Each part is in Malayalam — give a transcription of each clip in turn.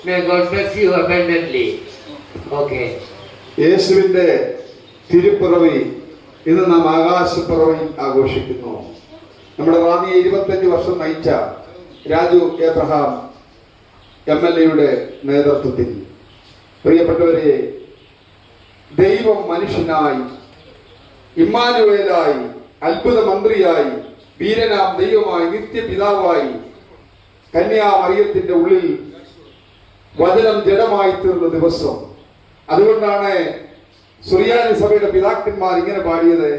May God bless you abundantly. Okay. യേശുവിന്റെ തിരുപ്പിറവി ഇന്ന് നാം ആകാശപ്പിറവി ആഘോഷിക്കുന്നു. നമ്മുടെ റാന്നിയെ 25 വർഷം നയിച്ച രാജു എബ്രഹാം MLA നേതൃത്വത്തിൽ പ്രിയപ്പെട്ടവരെ, ദൈവം മനുഷ്യനായി, ഇമ്മാനുവേലായി, അത്ഭുത മന്ത്രിയായി, വീരനാം ദൈവമായി, നിത്യപിതാവായി കന്യാമറിയത്തിന്റെ ഉള്ളിൽ വചനം ജഡമായി തീർന്ന ദിവസം. അതുകൊണ്ടാണ് സുറിയാനി സഭയുടെ പിതാക്കന്മാർ ഇങ്ങനെ പാടിയത്,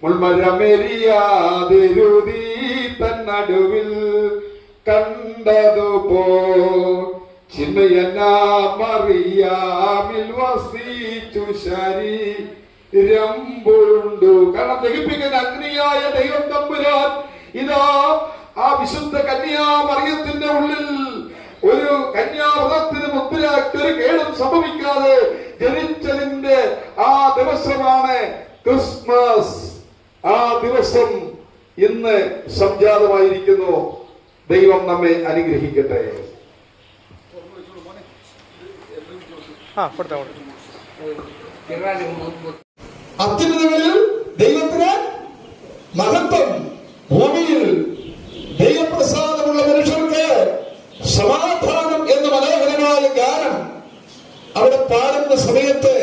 മുൾമരമെരിയാതിരുതി തന്നടുവിൽ കണ്ടതുപോ ചിന്മയനാമറിയാമിൽ വസിച്ചു ശരീരം പുരുണ്ടു. കാരണം ദഹിപ്പിക്കുന്ന അഗ്നിയായ ദൈവം തമ്പുരാൻ ഇതാ ആ വിശുദ്ധ കന്യാമറിയത്തിന്റെ ഉള്ളിൽ ഒരു കന്യാവ്രതത്തിന് മുദ്രയായിട്ട് ഒരു കേടും സംഭവിക്കാതെ ജനിച്ചതിന്റെ ആ ദിവസമാണ് ക്രിസ്മസ്. ആ ദിവസം ഇന്ന് സംജാതമായിരിക്കുന്നു. ദൈവം നമ്മെ അനുഗ്രഹിക്കട്ടെ. അത്യുന്നതങ്ങളിൽ ദൈവത്തിന് മഹത്വം, ഭൂമിയിൽ ദൈവപ്രസാദമുള്ള മനുഷ്യർക്ക് സമാധാനം എന്ന മനോഹരമായ ഗാനം അവിടെ പാടുന്ന സമയത്ത്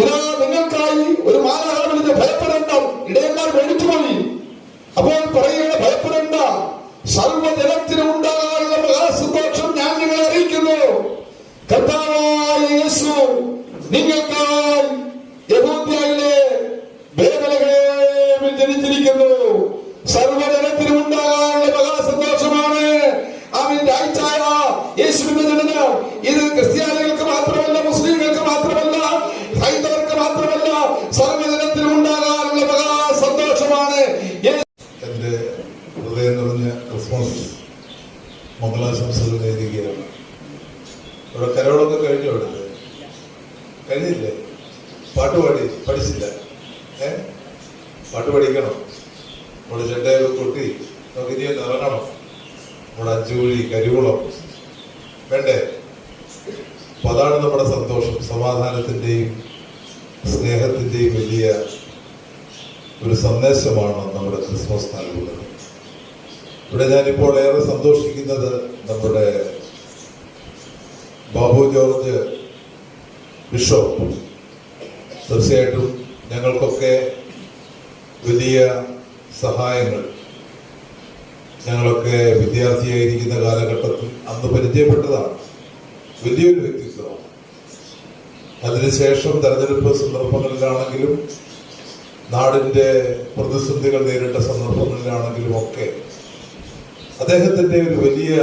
ഇതാ നിങ്ങൾക്കായി ഒരു മാലാഖ ഭയപ്പെടേണ്ട, ഇടയന്മാർ മേടിച്ചുപോയി. അപ്പോൾ പറയുകയാണ്, ഭയപ്പെടേണ്ട, സർവ്വജനത്തിനും ഉണ്ടാകാനുള്ള മഹാസന്തോഷം ഞാൻ നിങ്ങളെ അറിയിക്കുന്നു. കർത്താവായ യേശു നിങ്ങൾക്കായി യഹൂദ്യയിലെ ബേത്ലഹേമിൽ ജനിച്ചിരിക്കുന്നു. സർവ്വജനത്തിനും ഉണ്ടാകാനുള്ള മഹാസന്തോഷമാണ് അവൻ രാഴ്ചായ യേശുവിന്റെ ജനനം. ഇത് ക്രിസ്ത്യാനികൾക്ക് മാത്രമല്ല, മുസ്ലിങ്ങൾക്ക് മാത്രമല്ല, ഹൈന്ദവർക്ക് മാത്രമല്ല, സർവ്വജനത്തിനും ഉണ്ടാകാനുള്ള മഹാസന്തോഷമാണ്. എന്റെ ഹൃദയം നിറഞ്ഞ ക്രിസ്മസ് മംഗളാശംസകൾ നേരുകയാണ്. ഇവിടെ കരോളൊക്കെ കഴിഞ്ഞു, അടുത്ത് കഴിഞ്ഞില്ലേ? പാട്ടുപാടി പഠിച്ചില്ല? പാട്ട് പഠിക്കണം. നമ്മുടെ ചെണ്ടയൊക്കെ കൊട്ടി നമുക്ക് ഇനിയൊന്ന് ഇറങ്ങണം. നമ്മുടെ അഞ്ചുകുഴി കരികുളം വേണ്ടേ? അപ്പൊ അതാണ് നമ്മുടെ സന്തോഷം. സമാധാനത്തിന്റെയും സ്നേഹത്തിന്റെയും വലിയ ഒരു സന്ദേശമാണ് നമ്മുടെ ക്രിസ്മസ് നൽകുന്നത്. ഇവിടെ ഞാനിപ്പോൾ ഏറെ സന്തോഷിക്കുന്നത് നമ്മുടെ ബാബു ജോർജ് ബിഷപ്പ് തീർച്ചയായിട്ടും ഞങ്ങൾക്കൊക്കെ വലിയ സഹായങ്ങൾ, ഞങ്ങളൊക്കെ വിദ്യാർത്ഥിയായിരിക്കുന്ന കാലഘട്ടത്തിൽ അന്ന് പരിചയപ്പെട്ടതാണ്. വലിയൊരു വ്യക്തിത്വമാണ്. അതിനുശേഷം തെരഞ്ഞെടുപ്പ് സന്ദർഭങ്ങളിലാണെങ്കിലും നാടിന്റെ പ്രതിസന്ധികൾ നേരിട്ട സന്ദർഭങ്ങളിലാണെങ്കിലും ഒക്കെ അദ്ദേഹത്തിന്റെ ഒരു വലിയ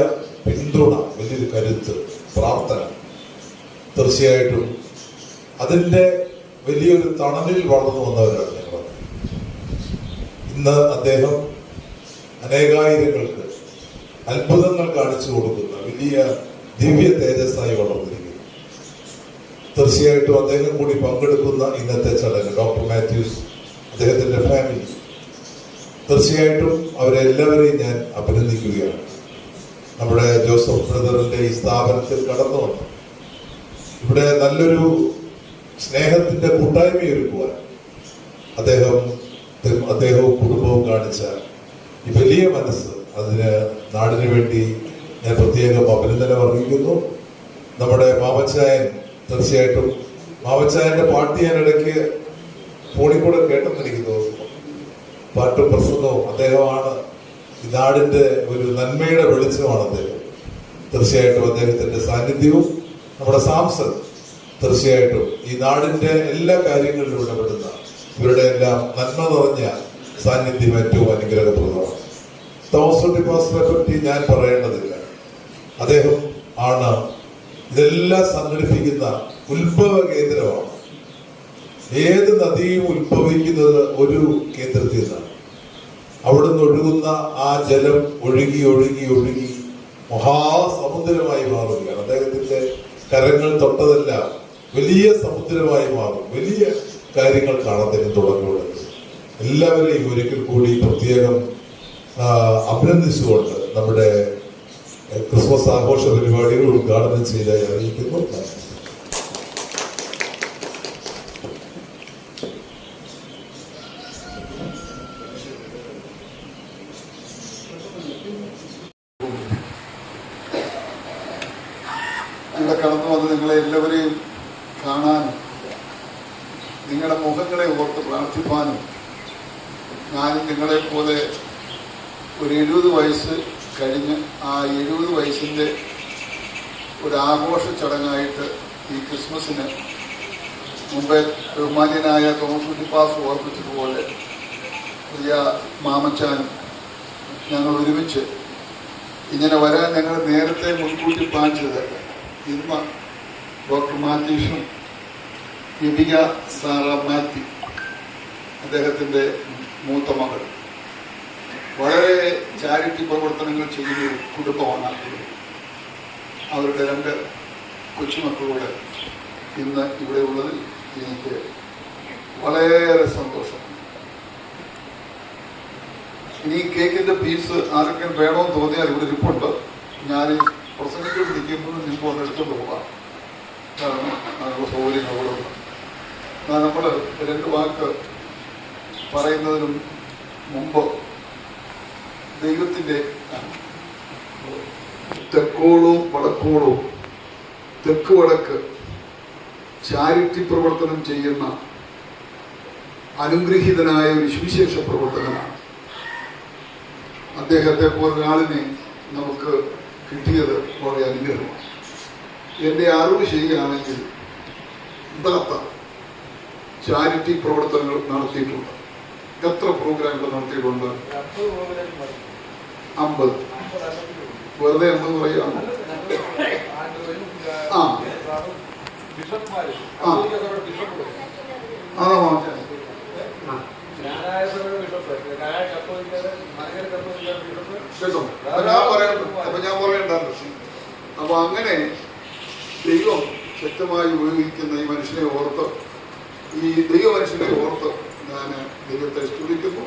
പിന്തുണ, വലിയൊരു കരുത്ത്, പ്രാർത്ഥന, തീർച്ചയായിട്ടും അതിന്റെ വലിയൊരു തണലിൽ വളർന്നു വന്നവരാണ് ഞങ്ങൾ. ഇന്ന് അദ്ദേഹം അനേകായിരങ്ങൾക്ക് അത്ഭുതങ്ങൾ കാണിച്ചു കൊടുക്കുന്ന വലിയ ദിവ്യ തേജസ്സായി വളർന്നിരിക്കുന്നു. തീർച്ചയായിട്ടും അദ്ദേഹം കൂടി പങ്കെടുക്കുന്ന ഇന്നത്തെ ചടങ്ങ്, ഡോക്ടർ മാത്യൂസ്, അദ്ദേഹത്തിന്റെ ഫാമിലി, തീർച്ചയായിട്ടും അവരെല്ലാവരെയും ഞാൻ അഭിനന്ദിക്കുകയാണ്. നമ്മുടെ ജോസഫ് ബ്രദറിന്റെ ഈ സ്ഥാപനത്തിൽ കടന്നു വന്നു ഇവിടെ നല്ലൊരു സ്നേഹത്തിന്റെ കൂട്ടായ്മയൊരുക്കുവാൻ അദ്ദേഹവും കുടുംബവും കാണിച്ച ഈ വലിയ മനസ്സ്, അതിന് നാടിന് വേണ്ടി ഞാൻ പ്രത്യേകം അഭിനന്ദനം അറിയിക്കുന്നു. നമ്മുടെ മാമച്ചായൻ, തീർച്ചയായിട്ടും മാമച്ചായന്റെ പാട്ട് ഞാൻ ഇടയ്ക്ക് ഫോണിൽ കൂടെ കേട്ടെന്ന് എനിക്ക് തോന്നുന്നു. പാട്ടും പ്രസംഗവും അദ്ദേഹമാണ്. ഈ നാടിന്റെ ഒരു നന്മയുടെ വെളിച്ചമാണ് അദ്ദേഹം. തീർച്ചയായിട്ടും അദ്ദേഹത്തിന്റെ സാന്നിധ്യവും നമ്മുടെ സാംസൺ തീർച്ചയായിട്ടും ഈ നാടിന്റെ എല്ലാ കാര്യങ്ങളിലും ഇടപെടുന്ന ഇവരുടെ എല്ലാം നന്മ നിറഞ്ഞ സാന്നിധ്യം ഏറ്റവും അനുഗ്രഹപ്രദമാണ്. തോമസ് ഡിപ്പാസിനെ പറ്റി ഞാൻ പറയേണ്ടതില്ല. അദ്ദേഹം ആണ് ഇതെല്ലാം സംഘടിപ്പിക്കുന്ന ഉത്ഭവ കേന്ദ്രമാണ്. ഏത് നദിയും ഉത്ഭവിക്കുന്നത് ഒരു കേന്ദ്രത്തിൽ നിന്നാണ്. അവിടുന്ന് ഒഴുകുന്ന ആ ജലം ഒഴുകി ഒഴുകി ഒഴുകി മഹാസമുദ്രമായി മാറുകയാണ്. അദ്ദേഹത്തിന്റെ കരങ്ങൾ തൊട്ടതെല്ലാം വലിയ സമുദ്രമായി മാറും. വലിയ കാര്യങ്ങൾക്കാണ് അദ്ദേഹം തുടങ്ങുന്നത്. എല്ലാവരെയും ഒരിക്കൽ കൂടി പ്രത്യേകം അഭിനന്ദിച്ചുകൊണ്ട് നമ്മുടെ ക്രിസ്മസ് പെന്തക്കോസ്ത് ആഘോഷ പരിപാടികൾ ഉദ്ഘാടനം ചെയ്തതായി അറിയിക്കുന്നു. ഇവിടെ കടന്നു വന്ന് നിങ്ങളെ എല്ലാവരെയും കാണാനും നിങ്ങളുടെ മുഖങ്ങളെ ഓർത്ത് പ്രാർത്ഥിപ്പാനും ഞാനും നിങ്ങളെപ്പോലെ ഒരു 70 വയസ്സ് കഴിഞ്ഞ് ആ 70 വയസ്സിൻ്റെ ഒരു ആഘോഷ ചടങ്ങായിട്ട് ഈ ക്രിസ്മസിന് മുമ്പേ ബഹുമാന്യനായ തോമസ് കുഞ്ഞിപ്പാസ് ഓർപ്പിച്ചതുപോലെ പ്രിയ മാമച്ചാനും ഞങ്ങൾ ഒരുമിച്ച് ഇങ്ങനെ വരാൻ ഞങ്ങൾ നേരത്തെ മുൻകൂട്ടി പ്ലാൻ ചെയ്തത്. ഇന്ന് ഡോക്ടർ മാത്യൂഷും യുബിക സാറ മാത്യു അദ്ദേഹത്തിൻ്റെ മൂത്ത മകൾ വളരെ ചാരിറ്റി പ്രവർത്തനങ്ങൾ ചെയ്യുന്ന ഒരു കുടുംബമാണ്. അവരുടെ 2 കൊച്ചുമക്കളോട് ഇന്ന് ഇവിടെ ഉള്ളതിൽ എനിക്ക് വളരെ സന്തോഷം. ഇനി കേക്കിൻ്റെ പീസ് ആർക്കും വേണമെന്ന് തോന്നിയാൽ ഇവിടെ ഇരിപ്പുണ്ട്. ഞാൻ പ്രസംഗിച്ചുകൊണ്ടിരിക്കുമ്പോൾ നിങ്ങൾക്ക് ഒന്ന് എടുത്തുകൊണ്ട് പോകാം. കാരണം അതിനുള്ള സൗകര്യങ്ങളുണ്ട്. നമ്മൾ 2 വാക്ക് പറയുന്നതിനും മുമ്പ് ദൈവത്തിൻ്റെ തെക്കോളവും വടക്കോളവും തെക്ക് വടക്ക് ചാരിറ്റി പ്രവർത്തനം ചെയ്യുന്ന അനുഗ്രഹീതനായ ഒരു സുവിശേഷ പ്രവർത്തകനാണ്. അദ്ദേഹത്തെ പോലൊരാളിനെ നമുക്ക് കിട്ടിയത് വളരെ അനുഗ്രഹമാണ്. എൻ്റെ അറിവ് ശരിയാണെങ്കിൽ ഇതാത്ത ചാരിറ്റി പ്രവർത്തനങ്ങൾ നടത്തിയിട്ടുണ്ട്. എത്ര പ്രോഗ്രാമുകൾ നടത്തിയിട്ടുണ്ട്? 50. വെറുതെ എന്ന് പറയാം. ഞാൻ പറയണ്ടല്ലോ. അപ്പൊ അങ്ങനെ ദൈവം ശക്തമായി ഉപയോഗിക്കുന്ന ഈ മനുഷ്യനെ ഓർത്ത്, ഈ ദൈവ മനുഷ്യനെ ഓർത്ത് ഞാൻ ദൈവത്തെ സ്തുതിക്കുന്നു.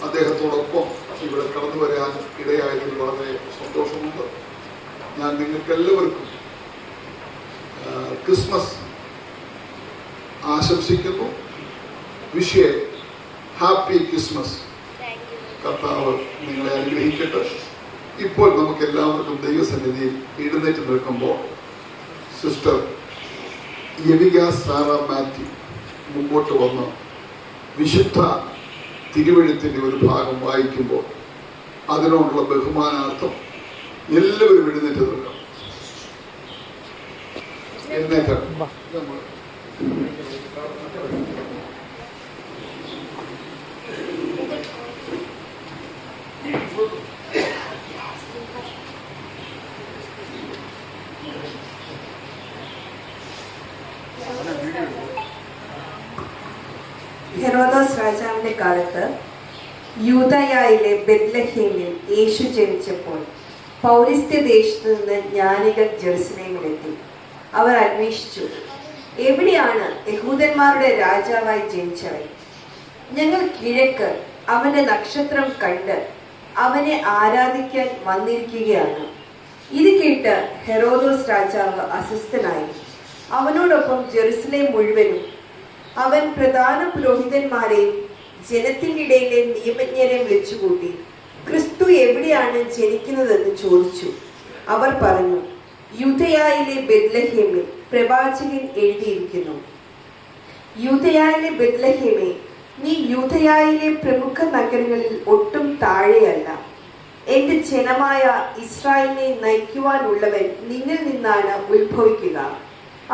അദ്ദേഹത്തോടൊപ്പം ഇവിടെ കടന്നു വരാൻ ഇടയായതിൽ വളരെ സന്തോഷമുണ്ട്. ഞാൻ നിങ്ങൾക്കെല്ലാവർക്കും ക്രിസ്മസ് ആശംസിക്കുന്നു. Wish happy Christmas. കർത്താവ് നിങ്ങളെ അനുഗ്രഹിക്കട്ടെ. ഇപ്പോൾ നമുക്ക് എല്ലാവർക്കും ദൈവസന്നിധിയിൽ എഴുന്നേറ്റ് നിൽക്കുമ്പോൾ സിസ്റ്റർ യവിക സാറ മാത്യു മുമ്പോട്ട് വന്ന് വിശുദ്ധ തിരുവെഴുത്തിൻ്റെ ഒരു ഭാഗം വായിക്കുമ്പോൾ അതിനോടുള്ള ബഹുമാനാർത്ഥം എല്ലാവരും എഴുന്നേറ്റ് നിൽക്കണം. ഹെറോദോസ് രാജാവിന്റെ കാലത്ത് യൂദയായിലെ ബെത്ലഹേമിൽ യേശു ജനിച്ചപ്പോൾ പൗരസ്ത്യ ദേശത്ത് നിന്ന് ജ്ഞാനികൾ ജെറുസലേമിലെത്തി. അവർ അന്വേഷിച്ചു, എവിടെയാണ് യഹൂദന്മാരുടെ രാജാവായി ജനിച്ചവൻ? ഞങ്ങൾ കിഴക്ക് അവന്റെ നക്ഷത്രം കണ്ട് അവനെ ആരാധിക്കാൻ വന്നിരിക്കുകയാണ്. ഇത് കേട്ട് ഹെറോദോസ് രാജാവ് അസ്വസ്ഥനായി. അവനോടൊപ്പം ജെറുസലേം മുഴുവനും. അവൻ പ്രധാന പുരോഹിതന്മാരെയും ജനത്തിന്റെ ഇടയിലെ നിയമജ്ഞരെയും വിളിച്ചുകൂട്ടി ക്രിസ്തു എവിടെയാണ് ജനിക്കുന്നതെന്ന് ചോദിച്ചു. അവർ പറഞ്ഞു, യൂദയായിലെ ബെത്ലഹേമിൽ പ്രവാചകൻ എഴുതിയിരിക്കുന്നു. യൂദയായിലെ ബെത്ലഹേമേ, നീ യൂദയായിലെ പ്രമുഖ നഗരങ്ങളിൽ ഒട്ടും താഴെയല്ല. എന്റെ ജനമായ ഇസ്രായേലിനെ നയിക്കുവാനുള്ളവൻ നിന്നിൽ നിന്നാണ് ഉത്ഭവിക്കുക.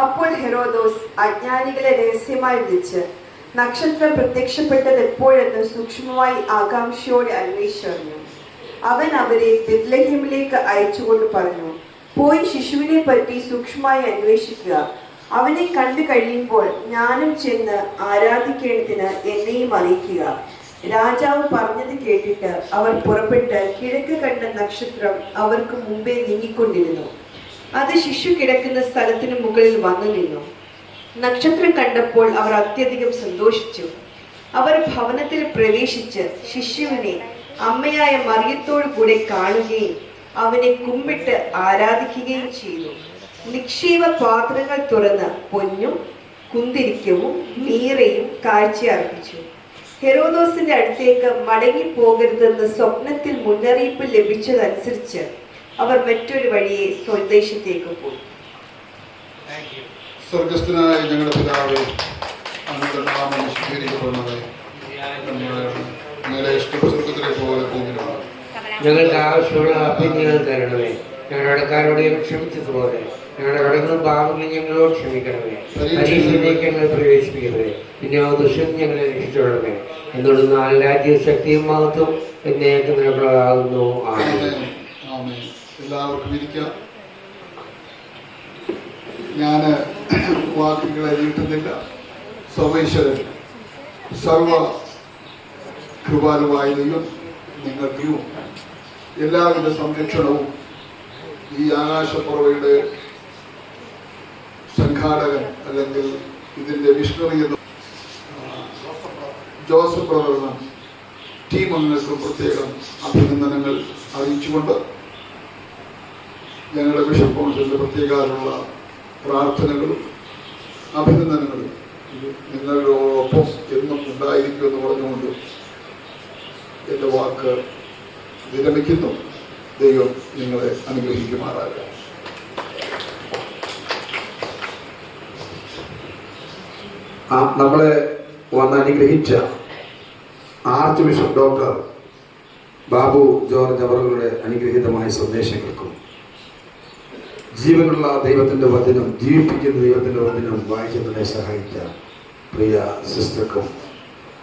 അപ്പോൾ ഹെറോദോസ് അജ്ഞാനികളെ രഹസ്യമായി വിളിച്ച് നക്ഷത്രം പ്രത്യക്ഷപ്പെട്ടത് എപ്പോഴെന്ന് സൂക്ഷ്മമായി ആകാംക്ഷയോടെ അന്വേഷിച്ചറിഞ്ഞു. അവൻ അവരെ ബെത്ലഹേമിലേക്ക് അയച്ചുകൊണ്ട് പറഞ്ഞു, പോയി ശിശുവിനെ പറ്റി സൂക്ഷ്മമായി അന്വേഷിക്കുക. അവനെ കണ്ടു കഴിയുമ്പോൾ ഞാനും ചെന്ന് ആരാധിക്കേണ്ടതിന് എന്നെയും അറിയിക്കുക. രാജാവ് പറഞ്ഞത് കേട്ടിട്ട് അവർ പുറപ്പെട്ട് കിഴക്ക് കണ്ട നക്ഷത്രം അവർക്ക് മുമ്പേ നീങ്ങിക്കൊണ്ടിരുന്നു. അത് ശിശു കിടക്കുന്ന സ്ഥലത്തിന് മുകളിൽ വന്നു നിന്നു. നക്ഷത്രം കണ്ടപ്പോൾ അവർ അത്യധികം സന്തോഷിച്ചു. അവർ ഭവനത്തിൽ പ്രവേശിച്ച് ശിശുവിനെ അമ്മയായ മറിയത്തോടു കൂടെ കാണുകയും അവനെ കുമ്പിട്ട് ആരാധിക്കുകയും ചെയ്തു. നിക്ഷേപ പാത്രങ്ങൾ തുറന്ന് പൊന്നും കുന്തിരിക്കവും മീറയും കാഴ്ച അർപ്പിച്ചു. ഹെരോദോസിന്റെ അടുത്തേക്ക് മടങ്ങിപ്പോകരുതെന്ന് സ്വപ്നത്തിൽ മുന്നറിയിപ്പ് ലഭിച്ചതനുസരിച്ച് അവർ മറ്റൊരു വഴിയെ സ്വദേശത്തേക്ക് പോയി. സ്വർഗസ്ഥനായ ഞങ്ങളുടെ പിതാവേ, അങ്ങയുടെ നാമം വിശുദ്ധീകരിക്കപ്പെടുന്നതേ, ഞങ്ങളുടെ ഇഷ്ടം സ്വർഗത്തിലെ പോലെ ഭൂമിയിലാണ്. ഞങ്ങൾക്ക് ആവശ്യമുള്ള അഭ്യർത്ഥനകൾ തരണമേ. ഞങ്ങളുടെ കടക്കാരോട് ക്ഷമിച്ചതുപോലെ ഞങ്ങളുടെ കടങ്ങളും പാപങ്ങളും ഞങ്ങളോട് ക്ഷമിക്കണമേ. പരീക്ഷയിലേക്ക് ഞങ്ങൾ പ്രവേശിപ്പിക്കണമേ. പിന്നെ ദുഷ്ടം ഞങ്ങളെ രക്ഷിച്ചോളണമേ. എന്നോട് നാല് രാജ്യവും ശക്തിയും മഹത്വം എന്നേക്ക് നിലപ്രകാകുന്നു. ആമേൻ. എല്ലാവർക്കും ഇരിക്കാം. ഞാൻ വാക്കുകളെ നീട്ടുന്നില്ല. സർവേശ്വരൻ സർവ കൃപാലുവായ ദൈവം നിങ്ങൾക്കും എല്ലാവിധ സംരക്ഷണവും ഈ ആകാശപ്പുറവയുടെ സംഘാടകൻ അല്ലെങ്കിൽ ഇതിൻ്റെ വിഷ്ണറി എന്ന ജോസഫ് ബ്രദറിന് ടീം അംഗങ്ങൾക്കും പ്രത്യേകം അഭിനന്ദനങ്ങൾ അറിയിച്ചുകൊണ്ട് ഞങ്ങളുടെ ബിഷപ്പ് കൗൺസിലിൻ്റെ പ്രത്യേകമായുള്ള പ്രാർത്ഥനകളും അഭിനന്ദനങ്ങളും നിങ്ങളോടൊപ്പം എന്നും ഉണ്ടായിരിക്കുമെന്ന് പറഞ്ഞുകൊണ്ട് എൻ്റെ വാക്ക് വിരമിക്കുന്നു. ദൈവം നിങ്ങളെ അനുഗ്രഹിക്കുമാറാകട്ടെ. നമ്മളെ വന്ന് അനുഗ്രഹിച്ച archbishop doctor Babu George അവരുടെ അനുഗ്രഹീതമായ സന്ദേശങ്ങൾക്കും ജീവനുള്ള ദൈവത്തിൻ്റെ വചനം, ജീവിപ്പിക്കുന്ന ദൈവത്തിൻ്റെ വചനം വായിക്കുന്നതിനെ സഹായിച്ച പ്രിയ സിസ്റ്റർക്കും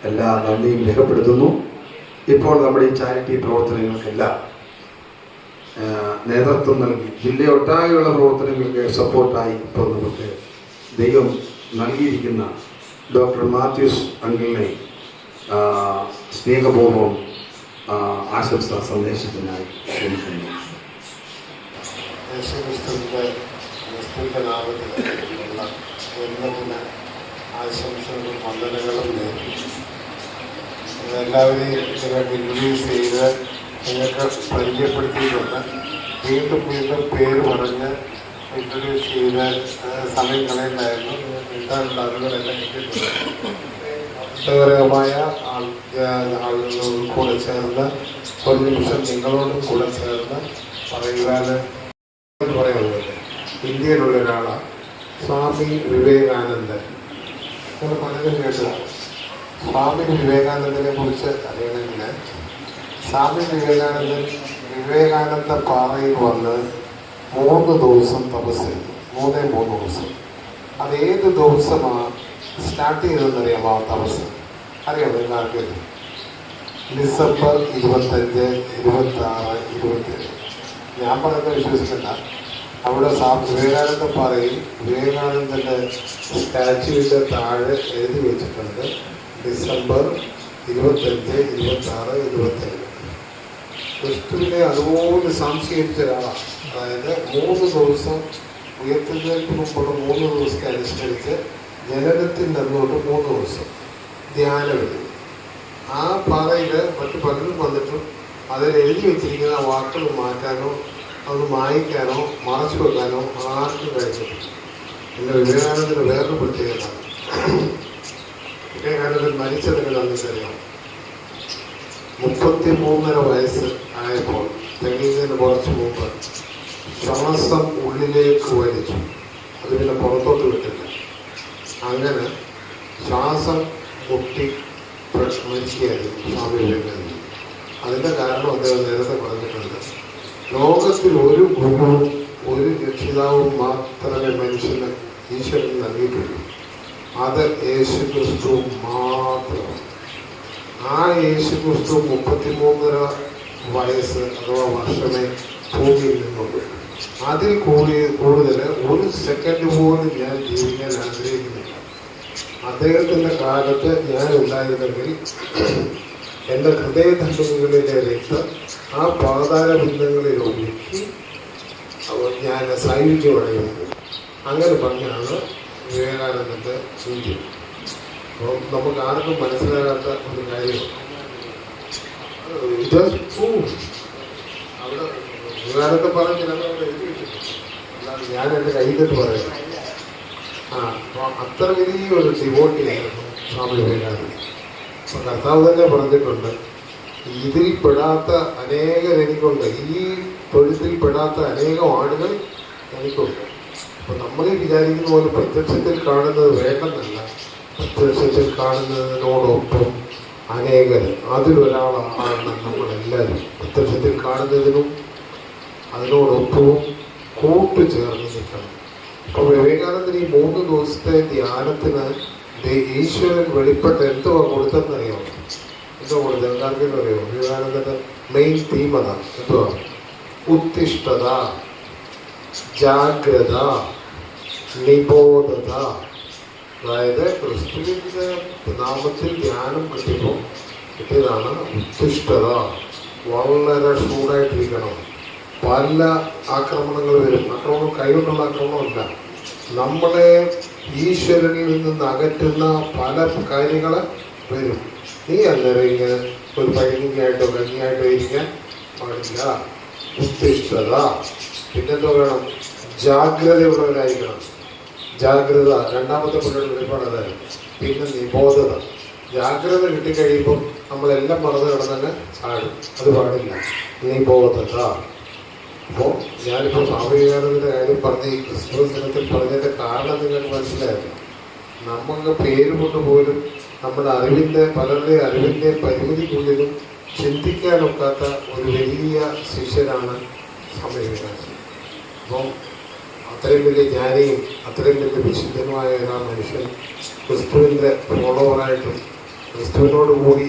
എല്ലാ നന്ദിയും രേഖപ്പെടുത്തുന്നു. ഇപ്പോൾ നമ്മുടെ ഈ ചാരിറ്റി പ്രവർത്തനങ്ങൾക്കെല്ലാം നേതൃത്വം നൽകി ജില്ലയൊട്ടാകെയുള്ള പ്രവർത്തനങ്ങൾക്ക് സപ്പോർട്ടായി ഇപ്പോൾ നമുക്ക് ദൈവം നൽകിയിരിക്കുന്ന ഡോക്ടർ മാത്യൂസ് അങ്കിളിനെ സ്നേഹപൂർവ്വം ആശംസാ സന്ദേശത്തിനായി ക്ഷണിക്കുന്നു. ആശംസകളും വന്ദനങ്ങളും നേടി എല്ലാവരെയും നിങ്ങൾക്ക് ഇൻട്രൊഡ്യൂസ് ചെയ്ത് നിങ്ങൾക്ക് പരിചയപ്പെടുത്തിയിട്ടുണ്ട്. വീണ്ടും വീണ്ടും പേര് പറഞ്ഞ് ഇൻട്രൊഡ്യൂസ് ചെയ്ത് സമയം കളയുണ്ടായിരുന്നു. കിട്ടാനുള്ള അറിവുകളെല്ലാം കിട്ടിയിട്ടുണ്ട്. അത്ഭുതകരമായ ആളുകളോട് കൂടെ ചേർന്ന് ഒരു നിമിഷം നിങ്ങളോടും കൂടെ ചേർന്ന് പറയുന്നത് ഇന്ത്യയിലുള്ള ഒരാളാണ് സ്വാമി വിവേകാനന്ദൻ. നിങ്ങൾ പലരും കേട്ടതാണ്. സ്വാമി വിവേകാനന്ദനെ കുറിച്ച് അറിയണമെങ്കിൽ സ്വാമി വിവേകാനന്ദ പാറയിൽ വന്ന് 3 ദിവസം തപസ് ചെയ്തു. 3 ദിവസം. അത് ഏത് ദിവസമാണ് സ്റ്റാർട്ട് ചെയ്തതെന്നറിയാമോ? ആ തപസ് അറിയാമോ? എല്ലാവർക്കും ഡിസംബർ 25, 26, 27. ഞാൻ പറയുന്നത് വിശ്വസിക്കണ്ട. അവിടെ വിവേകാനന്ദ പാറയിൽ വിവേകാനന്ദൻ്റെ സ്റ്റാച്യുവിൻ്റെ താഴെ എഴുതി വെച്ചിട്ടുണ്ട് ഡിസംബർ 25, 26, 27. ക്രിസ്തുവിനെ അതുപോലെ സംശയിച്ച ഒരാളാണ്. അതായത് 3 ദിവസം ഉയർത്തുന്നതിന് മുമ്പുള്ള 3 ദിവസത്തെ അനുസരിച്ച് ജനനത്തിൻ്റെ അന്നോട്ട് 3 ദിവസം ധ്യാനമില്ല. ആ പാറയിൽ മറ്റു പലരും വന്നിട്ടും അതിൽ എഴുതി വെച്ചിരിക്കുന്ന വാക്കുകൾ മാറ്റാനോ അത് മായ്ക്കാനോ മറച്ചു വെക്കാനോ ആർക്കും കഴിച്ചിട്ടില്ല. എൻ്റെ വിവേകാനന്ദന് വേറൊരു പ്രത്യേകത. വിവേകാനന്ദൻ മരിച്ചതിന് നമുക്കറിയാം. 33.5 വയസ്സ് ആയപ്പോൾ തെളിയുന്നതിന് കുറച്ച് മുമ്പ് ശ്വാസം ഉള്ളിലേക്ക് വലിച്ചു. അത് പിന്നെ പുറത്തോട്ട് വിട്ടില്ല. അങ്ങനെ ശ്വാസം മുട്ടി മരിക്കുകയായിരുന്നു സ്വാമി വിവേകാനന്ദൻ. അതിൻ്റെ കാരണം അദ്ദേഹം നേരത്തെ പറഞ്ഞിട്ടുണ്ട്. ലോകത്തിൽ ഒരു ഗുരുവും ഒരു രക്ഷിതാവും മാത്രമേ മനുഷ്യന് ഈശ്വരൻ നൽകിയിട്ടുള്ളൂ. അത് യേശു ക്രിസ്തു മാത്രമാണ്. ആ യേശു ക്രിസ്തു 33.5 വയസ്സ് അഥവാ വർഷമേ ഭൂമിയിൽ നിന്നുള്ളൂ. അതിൽ കൂടുതൽ ഒരു സെക്കൻഡ് പോലും ഞാൻ ജീവിക്കാൻ ആഗ്രഹിക്കുന്നില്ല. അദ്ദേഹത്തിൻ്റെ കാലത്ത് ഞാൻ ഉണ്ടായിരുന്നെങ്കിൽ എൻ്റെ ഹൃദയതണ്ടുകളിലെ രക്തം ആ പാതാര ബന്ധങ്ങളിൽ ഒഴുക്കി ഞാൻ സായുജ്യമടയുന്നത്. അങ്ങനെ പറഞ്ഞാണ് വിവേകാനന്ദൻ്റെ ചിന്തി. അപ്പം നമുക്ക് ആർക്കും മനസ്സിലാകാത്ത ഒരു കാര്യം അവിടെ വിവേകാനന്ദ പറഞ്ഞ ചിലത് അവിടെ എഴുതി വെച്ചിട്ടുണ്ട്. അല്ലാതെ ഞാൻ എൻ്റെ കയ്യിലിട്ട് പറയാം. അപ്പോൾ അത്ര വലിയൊരു ഡിവോട്ടിയായിരുന്നു സ്വാമി വിവേകാനന്ദൻ. അപ്പം കർത്താവ് തന്നെ പറഞ്ഞിട്ടുണ്ട്, ഇതിൽ പെടാത്ത അനേകർ എനിക്കുണ്ട്, ഈ തൊഴുത്തിൽ പെടാത്ത അനേകം ആളുകൾ എനിക്കുണ്ട്. അപ്പം നമ്മൾ വിചാരിക്കുന്ന പോലെ പ്രത്യക്ഷത്തിൽ കാണുന്നത് വേണ്ടെന്നല്ല, പ്രത്യക്ഷത്തിൽ കാണുന്നതിനോടൊപ്പം അനേകർ, അതിലൊരാളാണ് നമ്മളെല്ലാവരും. പ്രത്യക്ഷത്തിൽ കാണുന്നതിനും അതിനോടൊപ്പവും കൂട്ടുചേർന്ന് നിൽക്കണം. അപ്പോൾ വിവേകാനന്ദൻ ഈ 3 ദിവസത്തെ ധ്യാനത്തിന് ഈശ്വരൻ വെളിപ്പെട്ട എന്തുവാ കൊടുത്തെന്നറിയാമോ? എന്തോ കൊടുത്തത് എല്ലാവർക്കും അറിയാമോ? വിവേകാനന്ദൻ്റെ മെയിൻ തീം അതാണ്. എന്തുവാ? ഉത്തിഷ്ഠത, ജാഗ്രത, നിബോധത. അതായത് ക്രിസ്തുവിൻ്റെ നാമത്തിൽ ധ്യാനം കിട്ടിയതാണ് ഉത്തിഷ്ഠത. വളരെ ഷൂറായിട്ടിരിക്കണം. പല ആക്രമണങ്ങൾ വരും. ആക്രമണം കൈകൊണ്ടുള്ള ആക്രമണമല്ല, നമ്മളെ ഈശ്വരനിൽ നിന്ന് അകറ്റുന്ന പല കാര്യങ്ങൾ വരും. നീ അന്നേരം ഇങ്ങനെ ഒരു പഴങ്ങിയായിട്ടോ കഞ്ഞിയായിട്ടോ ഇരിക്കാൻ പാടില്ല. ഉത്തിഷ്ഠത. പിന്നെന്തോ വേണം? ജാഗ്രതയുള്ളവരായിരിക്കണം. ജാഗ്രത രണ്ടാമത്തെ പുള്ളിയുടെ വെളിപ്പാട് അതായിരുന്നു. പിന്നെ നിബോധത. ജാഗ്രത കിട്ടിക്കഴിയുമ്പോൾ നമ്മളെല്ലാം മറന്നു കിടന്നങ്ങ് ചാടും. അത് പാടില്ല. നിബോധത. അപ്പോൾ ഞാനിപ്പോൾ സ്വാമി വിവേകാനന്ദൻ്റെ കാര്യം പറഞ്ഞ് ഈ ക്രിസ്മസ് ദിനത്തിൽ പറഞ്ഞതിൻ്റെ കാരണം നിങ്ങൾക്ക് മനസ്സിലായിരുന്നു. നമുക്ക് പേര് കൊണ്ടുപോലും നമ്മുടെ അറിവിൻ്റെ, പലരുടെ അറിവിൻ്റെ പരിമിതിക്കുള്ളിലും ചിന്തിക്കാനൊക്കാത്ത ഒരു വലിയ ശിഷ്യനാണ് സ്വാമി വിവേകാനന്ദൻ. അപ്പം അത്രയും വലിയ ജ്ഞാനിയും അത്രയും വലിയ വിശുദ്ധനുമായ ആ മനുഷ്യൻ ക്രിസ്തുവിൻ്റെ ഫോളോവറായിട്ടും ക്രിസ്തുവിനോട് കൂടി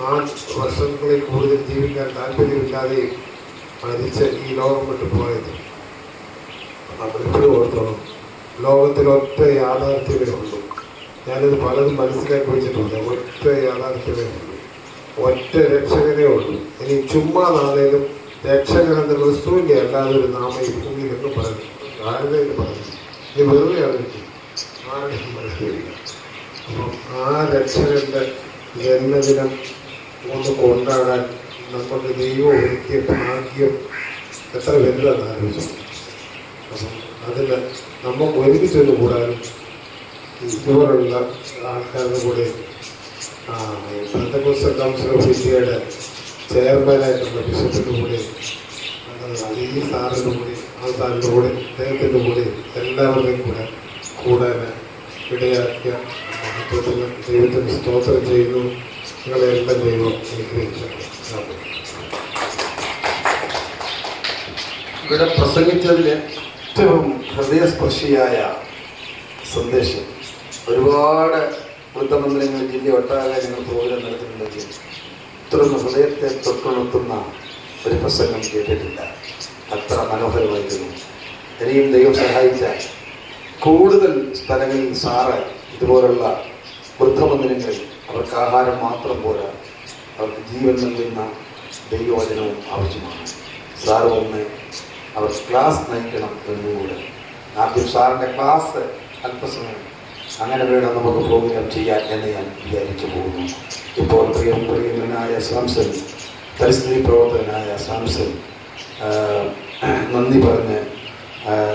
ആ വർഷങ്ങളിൽ കൂടുതൽ ജീവിക്കാൻ താല്പര്യമില്ലാതെയും മരിച്ച് ഈ ലോകം വിട്ടു പോയത് നമ്മളിപ്പോഴും ഓർത്തോണം. ലോകത്തിലൊറ്റ യാഥാർത്ഥ്യമേ ഉള്ളൂ. ഞാനിത് പലതും മനസ്സിലാക്കി വെച്ചിട്ടുണ്ട്. ഒറ്റ യാഥാർത്ഥ്യമേ ഉള്ളൂ, ഒറ്റ രക്ഷകനേ ഉള്ളൂ. ഇനി ചുമ്മാതാണേലും രക്ഷകനെന്ന ക്രിസ്തുവിൻ്റെ അല്ലാതെ ഒരു നാമം ഈ ഭൂമിയിൽ എന്നും പറഞ്ഞു ആരുടെയും പറഞ്ഞു. ഇത് വെറുതെ അറിയിക്കും, ആരുടെയും മനസ്സിലില്ല. അപ്പം ആ രക്ഷകൻ്റെ ജന്മദിനം ഒന്ന് കൊണ്ടാടാൻ നമുക്ക് ദൈവം ഒരുക്കിയ ഭാഗ്യം എത്ര വലുതാണ് ആലോചിച്ചു. അപ്പം അതിൽ നമുക്ക് ഒരുമിച്ചൊന്ന് കൂടാനും ഇതുപോലുള്ള ആൾക്കാരുടെ കൂടെ പെന്തക്കോസ്റ്റൽ കൗൺസിൽ ഓഫ് ഇന്ത്യയുടെ ചെയർമാനായിട്ടുള്ള ബിഷപ്പിൻ്റെ കൂടെ, ഈ സാറിൻ്റെ കൂടെ, ആ സാറിൻ്റെ കൂടെ, അദ്ദേഹത്തിൻ്റെ കൂടെ എല്ലാവരുടെയും കൂടെ കൂടാൻ ഇടയാക്കിയ മഹത്വത്തിന് ദൈവത്തിന് സ്തോത്രം ചെയ്യുന്നു. നിങ്ങളെല്ലാം ദൈവം അനുഗ്രഹിച്ചു. ഇവിടെ പ്രസംഗിച്ചതിൽ ഏറ്റവും ഹൃദയസ്പർശിയായ സന്ദേശം, ഒരുപാട് വൃദ്ധമന്ദിരങ്ങൾ ജില്ല ഒട്ടാകെ ഞങ്ങൾ പ്രോഗ്രാം നടത്തുന്നുണ്ടെങ്കിൽ ഇത്രയൊന്നും ഹൃദയത്തെ തൊട്ടുണർത്തുന്ന ഒരു പ്രസംഗം കേട്ടിട്ടില്ല. അത്ര മനോഹരമായിരുന്നു. ഇനിയും ദൈവം സഹായിച്ച കൂടുതൽ സ്ഥലങ്ങളിൽ സാറ് ഇതുപോലുള്ള വൃദ്ധമന്ദിരങ്ങളിൽ അവർക്ക് ആഹാരം മാത്രം പോരാ, അവർക്ക് ജീവൻ നൽകുന്ന ദൈവവചനവും ആവശ്യമാണ്. സാറ് വന്ന് അവർ ക്ലാസ് നയിക്കണം എന്നുകൂടെ. ആദ്യം സാറിൻ്റെ ക്ലാസ് അല്പസമയം അങ്ങനെ വേണം നമുക്ക് പ്രോഗ്രാം ചെയ്യാൻ എന്ന് ഞാൻ വിചാരിച്ചു പോകുന്നു. ഇപ്പോൾ പ്രിയനായ സാംസൺ, പരിസ്ഥിതി പ്രവർത്തകനായ സാംസൺ നന്ദി പറഞ്ഞ്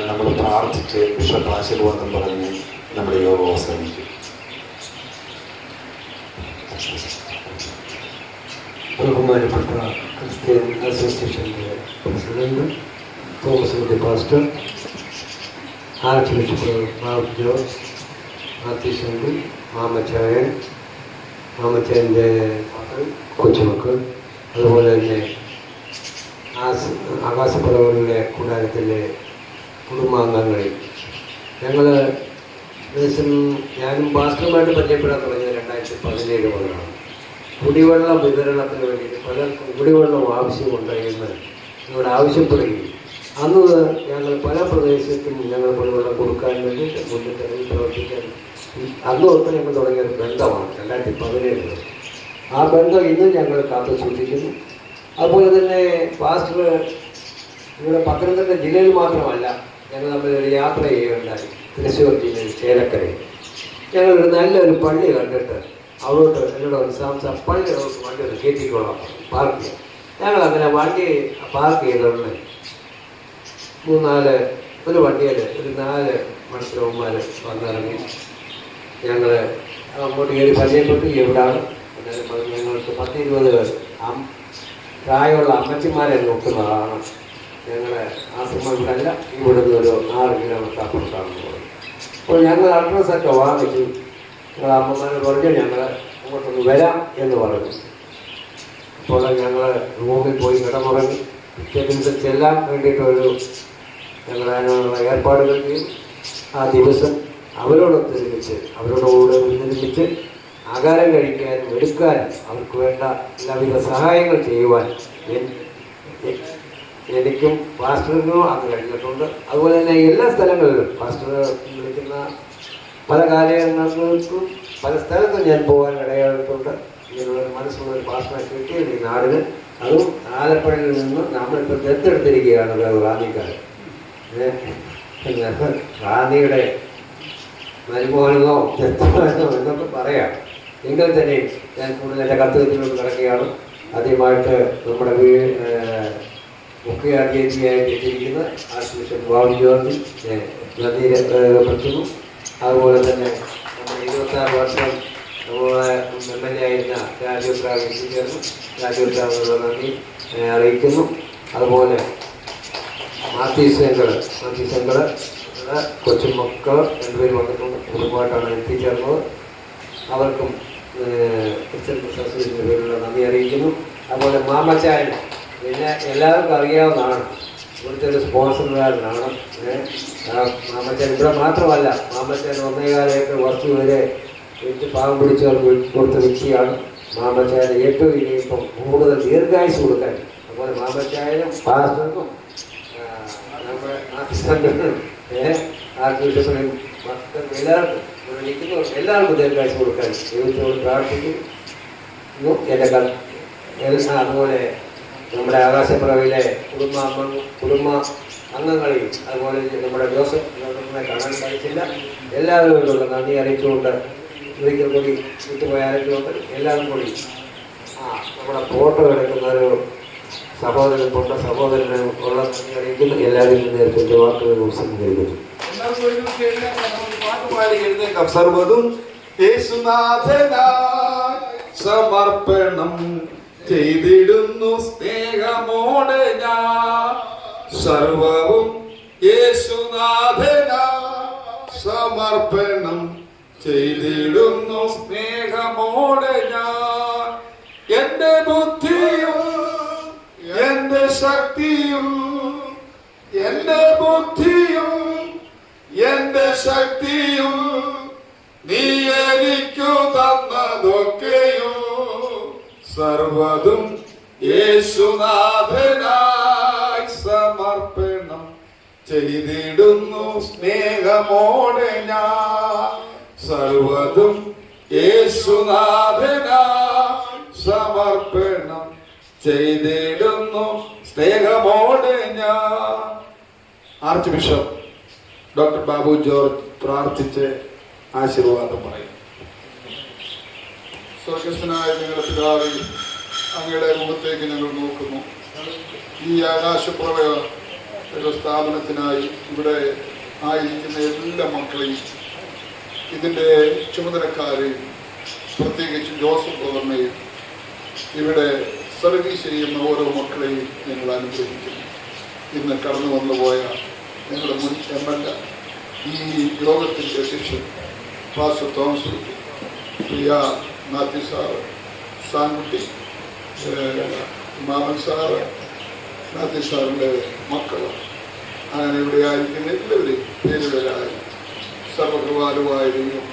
നമ്മൾ പ്രാർത്ഥിച്ച് ബിഷപ്പ് ആശീർവാദം പറഞ്ഞ് നമ്മുടെ യോഗം അവസാനിക്കും. ബഹുമാനപ്പെട്ട ക്രിസ്ത്യൻ അസോസിയേഷൻ്റെ president Thomas Kutty pastor, archbishop Babu George, ആർട്ടിസണ്ട് മാമച്ചായൻ, മാമച്ചായൻ്റെ കൊച്ചുമക്കൾ, അതുപോലെ തന്നെ ആകാശപ്പുറങ്ങളിലെ കൂടാരത്തിലെ കുടുംബാംഗങ്ങൾ, ഞങ്ങൾ ഏകദേശം ഞാനും പാസ്റ്ററുമായിട്ട് പരിചയപ്പെടാൻ തുടങ്ങിയത് 2017 മുതലാണ്. കുടിവെള്ള വിതരണത്തിന് വേണ്ടിയിട്ട് പലർക്കും കുടിവെള്ളം ആവശ്യമുണ്ട് എന്ന് ഇവിടെ ആവശ്യപ്പെടുകയും അന്ന് ഞങ്ങൾ പല പ്രദേശത്തും ഞങ്ങൾ കുടിവെള്ളം കൊടുക്കാൻ വേണ്ടിയിട്ട് മുന്നിട്ടിറങ്ങി പ്രവർത്തിക്കാൻ അന്ന് തൊട്ട് ഞങ്ങൾ തുടങ്ങിയ ഒരു ബന്ധമാണ് 2017. ആ ബന്ധം ഇന്നും ഞങ്ങൾ കാത്തു സൂക്ഷിക്കുന്നു. അതുപോലെ തന്നെ പാസ്റ്റർ ഇവിടെ പത്തനംതിട്ട ജില്ലയിൽ മാത്രമല്ല, ഞങ്ങൾ തമ്മിലൊരു യാത്ര ചെയ്യുകയുണ്ടായി. തൃശ്ശൂർ ജില്ലയിൽ ചേലക്കരയിൽ ഞങ്ങളൊരു നല്ലൊരു പള്ളി കണ്ടിട്ട് അവിടോട്ട് എന്നോട് സാംസ പള്ളി വണ്ടി ഒന്ന് കയറ്റിക്കോളാം പാർക്ക്. ഞങ്ങളങ്ങനെ വണ്ടി പാർക്ക് ചെയ്തോണ്ട് ഒരു വണ്ടിയിൽ ഒരു 4 മണിക്കൂർമാർ വന്നിറങ്ങി. ഞങ്ങൾ അങ്ങോട്ട് കയറി പരിചയപ്പെട്ടു. എവിടാണ് എന്നാലും പറഞ്ഞു ഞങ്ങൾക്ക് 10-20 പ്രായമുള്ള അമ്മച്ചിമാരെ നോക്കുന്നതാണ്. ഞങ്ങളെ ആശ്രമം ഇവിടെ അല്ല, ഇവിടുന്ന് ഒരു 6 കിലോമീറ്റർ അപ്പുറത്താണെന്ന് പറഞ്ഞു. അപ്പോൾ ഞങ്ങൾ അഡ്രസ്സൊക്കെ വാങ്ങിച്ചു. ഞങ്ങൾ അമ്മമാരോട് പറഞ്ഞു ഞങ്ങൾ അങ്ങോട്ടൊന്ന് വരാം എന്ന് പറഞ്ഞു. അപ്പോൾ ഞങ്ങൾ റൂമിൽ പോയി കിടന്നുറങ്ങി. പിറ്റേ ദിവസം ചെല്ലാൻ വേണ്ടിയിട്ടൊരു ഞങ്ങൾ അതിനുള്ള ഏർപ്പാടുകൾ ചെയ്തു. ആ ദിവസം അവരോടുകൂടെ ഒന്നിച്ച് ആഹാരം കഴിക്കാനും എടുക്കാനും അവർക്ക് വേണ്ട എല്ലാവിധ സഹായങ്ങൾ ചെയ്യുവാൻ എനിക്കും പാസ്റ്ററിനും അത് കഴിഞ്ഞിട്ടുണ്ട്. അതുപോലെ തന്നെ എല്ലാ സ്ഥലങ്ങളിലും പാസ്റ്റർ വിളിക്കുന്ന പല കാര്യങ്ങൾക്കും പല സ്ഥലത്തും ഞാൻ പോകാൻ ഇടയായിട്ടുണ്ട്. ഇങ്ങനെയുള്ള മനസ്സുള്ളൊരു പാസ്റ്ററെ കിട്ടിയത് ഈ നാടിന്. അതും ആലപ്പുഴയിൽ നിന്ന് നമ്മളിപ്പോൾ ദത്തെടുത്തിരിക്കുകയാണ് റാന്നിക്കാർ. റാന്നിയുടെ മരുമോനെന്നോ ദത്തമാനോ എന്നൊക്കെ പറയാം. എങ്കിൽ തന്നെ ഞാൻ കൂടുതൽ എൻ്റെ കർത്തവ്യത്തിലോട്ട് കിടക്കുകയാണ്. ആദ്യമായിട്ട് നമ്മുടെ മുഖ്യാതിഥിയായിട്ട് എത്തിയിരിക്കുന്ന ആർച്ച് ബിഷപ്പ് ബാബു ജോർജ് നന്ദി രേഖപ്പെടുത്തുന്നു. അതുപോലെ തന്നെ നമ്മുടെ 26 വർഷം നമ്മളെ MLA ആയിരുന്ന രാജീവ് ദ്രാവിഡ് എത്തിച്ചേർന്നു. രാജീവ് ദ്രാവിഡുള്ള നന്ദി അറിയിക്കുന്നു. അതുപോലെ മാത്യു ശങ്കർ കൊച്ചുമക്കൾ 2 പേര് വന്നിട്ടുണ്ട്. കുടുംബമായിട്ടാണ് എത്തിച്ചേർന്നത്. അവർക്കും അസോസിയേഷൻ്റെ പേരിലുള്ള നന്ദി അറിയിക്കുന്നു. അതുപോലെ മാമച്ചായൻ പിന്നെ എല്ലാവർക്കും അറിയാവുന്നതാണ്. ഇവിടുത്തെ ഒരു സ്പോൺസറുകാരനാണ്. മാമച്ചാൻ ഇവിടെ മാത്രമല്ല, മാമച്ചാൻ 1.25 വർഷം വരെ പാവം പിടിച്ചവർക്ക് കൊടുത്ത വ്യക്തിയാണ്. മാമച്ചായന് ഏറ്റവും ഇനിയിപ്പം കൂടുതൽ ദീർഘായുസ് കൊടുക്കാൻ. അതുപോലെ മാമച്ചായനും പാസ്റ്റർക്കും നമ്മുടെ നാട്ടിലും ആർച്ച് ബിഷപ്പിനും മക്കൾക്കും എല്ലാവർക്കും ദീർഘായുസ് കൊടുക്കാൻ ദൈവത്തോട് പ്രാർത്ഥിക്കുന്നു. അതുപോലെ നമ്മുടെ ആകാശപ്പുറവിലെ കുടുംബ അംഗങ്ങളെയും അതുപോലെ നമ്മുടെ ജോസഫിനെ കാണാൻ സാധിച്ചില്ല. എല്ലാവരോടുള്ള നന്ദി അറിയിച്ചുകൊണ്ട് ഒരിക്കൽ കൂടി വിട്ടുപോയാലൊക്കെയുണ്ട്. എല്ലാവരും കൂടി നമ്മുടെ ഫോട്ടോ എടുക്കുന്ന ഒരു സഹോദരന് ഉള്ള നന്ദി അറിയിക്കുന്നു. എല്ലാവരും നേരത്തെ വാക്കുകൾ സംസാരിക്കുന്നു. സർവ്വതും യേശുനാഥനായി സമർപ്പണം ചെയ്തിടുന്നു സ്നേഹമോടെ ഞാൻ. സർവവും യേശുനാഥനായി സമർപ്പണം ചെയ്തിടുന്നു സ്നേഹമോടെ ഞാൻ. എന്റെ ബുദ്ധിയും എന്റെ ശക്തിയും എന്റെ ശക്തിയും നീ എനിക്കു തന്നതൊക്കെയും സർവതും യേശുനാഥനായി സമർപ്പണം ചെയ്തിടുന്നു സ്നേഹമോടെ ഞാൻ. സർവതും യേശുനാഥനായി സമർപ്പണം ചെയ്തിടുന്നു സ്നേഹമോടെ ഞാൻ. Arch bishop doctor Babu George പ്രാർത്ഥിച്ച് ആശീർവാദം പറയും. സ്വർഗസ്ഥനായ ഞങ്ങളുടെ പിതാവേ, അങ്ങയുടെ മുഖത്തേക്ക് ഞങ്ങൾ നോക്കുന്നു. ഈ ആകാശപ്രവ സ്ഥാപനത്തിനായി ഇവിടെ ആയിരിക്കുന്ന എല്ലാ മക്കളെയും ഇതിൻ്റെ ചുമതലക്കാരെയും പ്രത്യേകിച്ച് ജോസഫ് ബ്രദറിനെയും ഇവിടെ സർവീസ് ചെയ്യുന്ന ഓരോ മക്കളെയും ഞങ്ങൾ അനുഗ്രഹിക്കുന്നു. ഇന്ന് കടന്നു വന്നുപോയ ഞങ്ങളുടെ മുൻ MLA, ഈ യോഗത്തിൻ്റെ അധ്യക്ഷൻ പാസ്റ്റർ തോമസ്, പ്രിയ മാത്യു സാറ്, സാൻകുട്ടി, മാമൻ സാറ്, മാത്യു സാറിൻ്റെ മക്കൾ, അങ്ങനെ ഇവിടെ ആയിരിക്കുന്ന എല്ലാവരെയും പേരുപേരായി സർവകൃപാലുവായ ദൈവം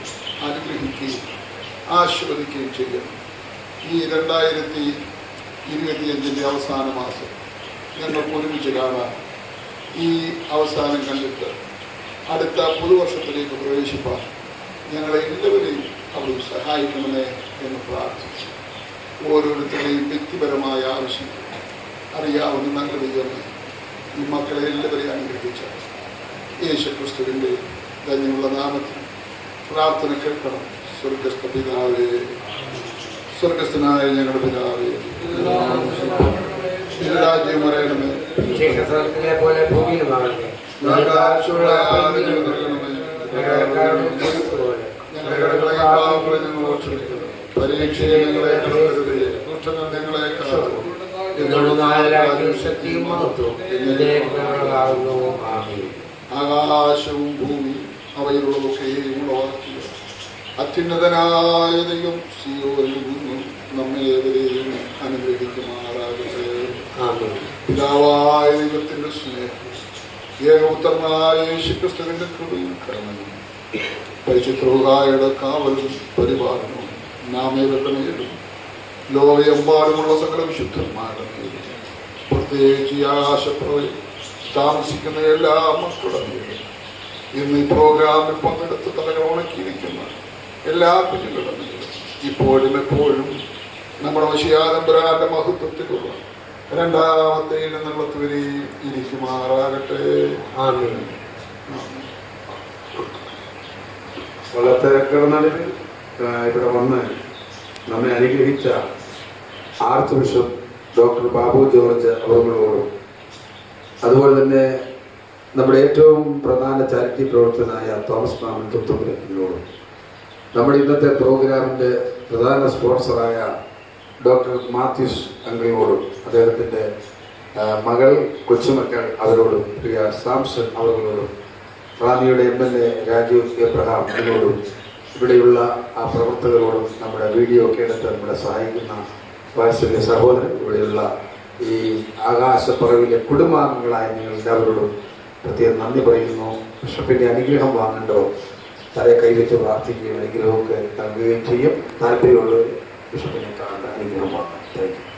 അനുഗ്രഹിക്കുകയും ആശീർവദിക്കുകയും ചെയ്യണം. ഈ 2025 അവസാന മാസം ഞങ്ങൾക്ക് ഒരുമിച്ച് കാണാൻ, ഈ അവസാനം കണ്ടിട്ട് അടുത്ത പുതുവർഷത്തിലേക്ക് പ്രവേശിപ്പാൻ ഞങ്ങളെ എല്ലാവരെയും അവർ സഹായിക്കണമേ എന്ന് പ്രാർത്ഥിച്ചു. ഓരോരുത്തരുടെയും വ്യക്തിപരമായ ആവശ്യം അറിയാവുന്ന നല്ല ദൈവമേ, ഈ മക്കളെ എല്ലാവരെയും അനുഗ്രഹിച്ച യേശുക്രിസ്തുവിൻ്റെ ധന്യമുള്ള നാമത്തിൽ പ്രാർത്ഥന കേൾക്കണം. സ്വർഗസ്ഥ പിതാവേ, സ്വർഗസ്ഥനായ ഞങ്ങളുടെ പിതാവേ, രാജ്യം വരയണമേ. സ്വർഗത്തിലെ പോലെ ഭൂമിയിലുമാകട്ടെ. ഞങ്ങൾക്ക് ആവശ്യമുള്ള ആഹാരം ഞങ്ങൾക്ക് നൽകണമേ. ഞങ്ങളുടെ പാപങ്ങളെ ഞങ്ങളോട് ക്ഷമിക്കുന്നു. പരീക്ഷയെ ഞങ്ങളെ കടത്തരുതേ. ദുഷ്ടങ്ങൾ ഞങ്ങളെ കാത്തു. ശക്തിയും മഹത്വവും എന്നേക്കുമാകുന്നു. ആമേൻ. ആകാശവും ഭൂമി അവയിലുള്ളതൊക്കെയും ഉളവാക്കിയ അത്യുന്നതനായ ദൈവം സിയോനിൽ നിന്നും നമ്മെ ഏവരെയും അനുഗ്രഹിക്കുമാറാകട്ടെ. ആമേൻ. പിതാവായ ദൈവത്തിന്റെ സ്നേഹം, ഏകപുത്രനായ യേശുക്രിസ്തുവിന്റെ കൃപയും കരുണയും പരിശുദ്ധയുടെ കാവലും പരിപാലനവും നാം ഏവരുടെ മേലും ലോകമെമ്പാടുമുള്ള സകല വിശുദ്ധന്മാരുടെ മേലും പ്രത്യേകിച്ച് ഈ ആകാശപ്രവയിൽ താമസിക്കുന്ന എല്ലാ മക്കളുടെ മേലും ഇന്ന് ഈ പ്രോഗ്രാമിൽ പങ്കെടുത്ത് തലകൾ ഉണക്കിയിരിക്കുന്ന എല്ലാ കുഞ്ഞുങ്ങളുടെ മേലും ഇപ്പോഴും എപ്പോഴും നമ്മുടെ വശിയാതമ്പുരാന്റെ മഹത്വത്തിലുള്ള രണ്ടാമത്തെ ഇടനങ്ങളത്ത് വരെയും ഇരിക്കുമാറാകട്ടെ. ആമേൻ. വളരെ തിരക്കുകളിൽ ഇവിടെ വന്ന് നമ്മെ അനുഗ്രഹിച്ച archbishop doctor Babu George അവர்களോടും അതുപോലെ തന്നെ നമ്മുടെ ഏറ്റവും പ്രധാന ചാരിറ്റി പ്രവർത്തകനായ തോമസ് മാമൻ തുത്തുപുരത്തിനോടും നമ്മുടെ ഇന്നത്തെ പ്രോഗ്രാമിൻ്റെ പ്രധാന സ്പോൺസറായ ഡോക്ടർ മാത്യൂസ് അങ്കിളിനോടും അദ്ദേഹത്തിൻ്റെ മകൾ കൊച്ചുമക്കൾ അവരോടും പ്രിയ സാംസൺ അവர்களോടും റാന്നിയുടെ MLA രാജീവ് എബ്രഹാം അവരോടും ഇവിടെയുള്ള ആ പ്രവർത്തകരോടും നമ്മുടെ വീഡിയോ ഒക്കെ എടുത്ത് നമ്മളെ സഹായിക്കുന്ന വാത്സല്യ സഹോദരൻ ഇവിടെയുള്ള ഈ ആകാശപ്പുറവിലെ കുടുംബാംഗങ്ങളായ നിങ്ങൾ എല്ലാവരോടും പ്രത്യേകം നന്ദി പറയുന്നു. ബിഷപ്പിൻ്റെ അനുഗ്രഹം വാങ്ങേണ്ടവർ തലയെ കൈവച്ച് പ്രാർത്ഥിക്കുകയും അനുഗ്രഹമൊക്കെ നൽകുകയും ചെയ്യും. താല്പര്യമുള്ളവർ ബിഷപ്പിനെ കാണേണ്ട അനുഗ്രഹം വാങ്ങാം. Thank you.